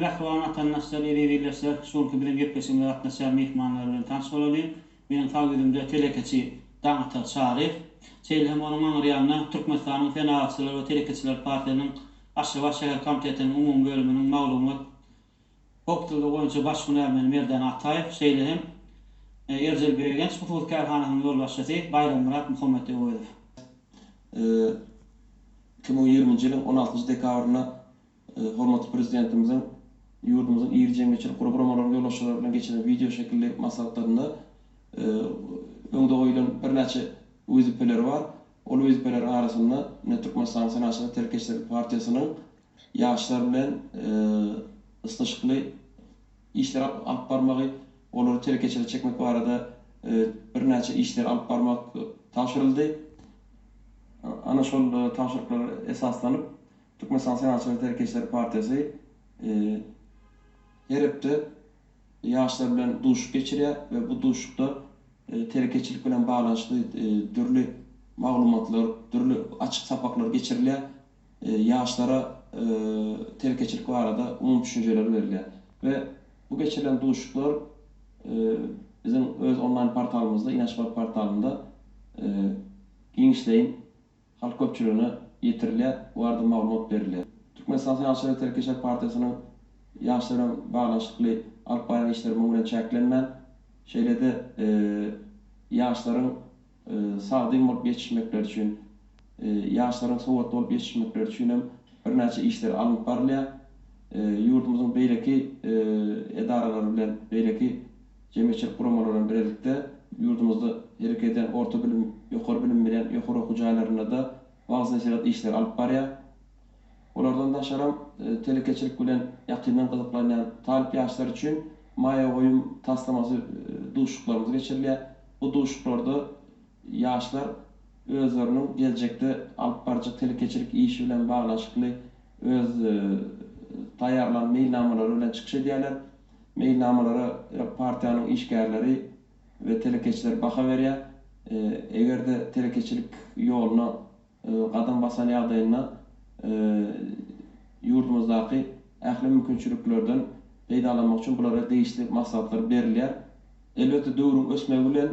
Nähwan atannaşlar ýerlerse şolky bilen gepleşim we atnaşar mehmanlar bilen tanış bolalym. Meniň tawhidimde telekeçi Dağıtar Şarif. Şeýle hem onuň maňrýanyna Türkmenistanyň Fenagatçylar we Telekeçiler partiýasynyň Aşgabat şäher komitetiniň umum bölüminiň maglumat Hokdulda goýunça baş münäwirmeni Merdan Ataýew, şeýle hem Erjel Beýgenç Hukuky Karhanasynyň ýolbaşçysy Bayrammurat Muhammedow. 2020 ýylyň 16 dekabryna hormatly prezidentimiziň ýurdumyzyň ýyl jemgyýetçilik programmalaryny ýollaşmalar bilen geçiren video şekilli maslahatlarynda öňde goýulan birnäçe wezipler bar. Ol wezipler arasynda Türkmenistan Senatyny Telekeçiler partiýasynyň ýaşlar bilen yslyşykly işler alyp barmagy, olary telekeçilere çekmek barada birnäçe işler alyp barmak taşyryldy. Ana şol taşyryklar esaslanyp Türkmenistan Senatyny Telekeçiler partiýasy her hepde ýaşlar bilen duşuk geçirýär we bu duşukda telekeçilik bilen baglanşykly türli maglumatlar, türli açyk sapaklar geçirilýär. Ýaşlara telekeçilik barada umum düşünjeler berilýär we bu geçirilen duşuklar bizim öz online portalymyzda, Inaşbar portalynda giňişleýin halk köpçüligine ýetirilýär, barada maglumat berilýär. Türkmenistan Senatyny Telekeçiler partiýasynyň ýaşlar bilen baglanşykly alyp baran işleri muňa çäklenmän. Şeýlede ýaşlaryň sagdym bolup ýetişmekleri üçin, ýaşlaryň sowatly bolup ýetişmekleri üçin hem birnäçe işler alyp barylýar. Ýurdumyzyň beýleki edaralary bilen, beýleki jemgyýetçilik programmalary bilen birlikde ýurdumyzda hereket eden orta bilim, ýokary bilim bilen ýokary okuw jaýlarynda da bazı işler alyp barýar. Olardan da şaram telekeçilik bilen ýakyndan gyzyklanýan talip ýaşlar üçin maýa goýum taslamasy duşuklarymyz geçirilýär. Bu duşuklarda ýaşlar özleriniň geljekde alyp barjak telekeçilik işi bilen baglanşykly öz taýýarlan mailnamalary bilen çykyş edýärler. Mailnamalary partiýanyň işgärleri we telekeçiler baha berýär. Egerde telekeçilik ýoluna gadam basan ýagdaýynda ýurdumyzdaky ähli mümkinçiliklerden peýdalanmak üçin bulara değişli maslahatlar berilýär. Elbetde döwrüň ösmegi bilen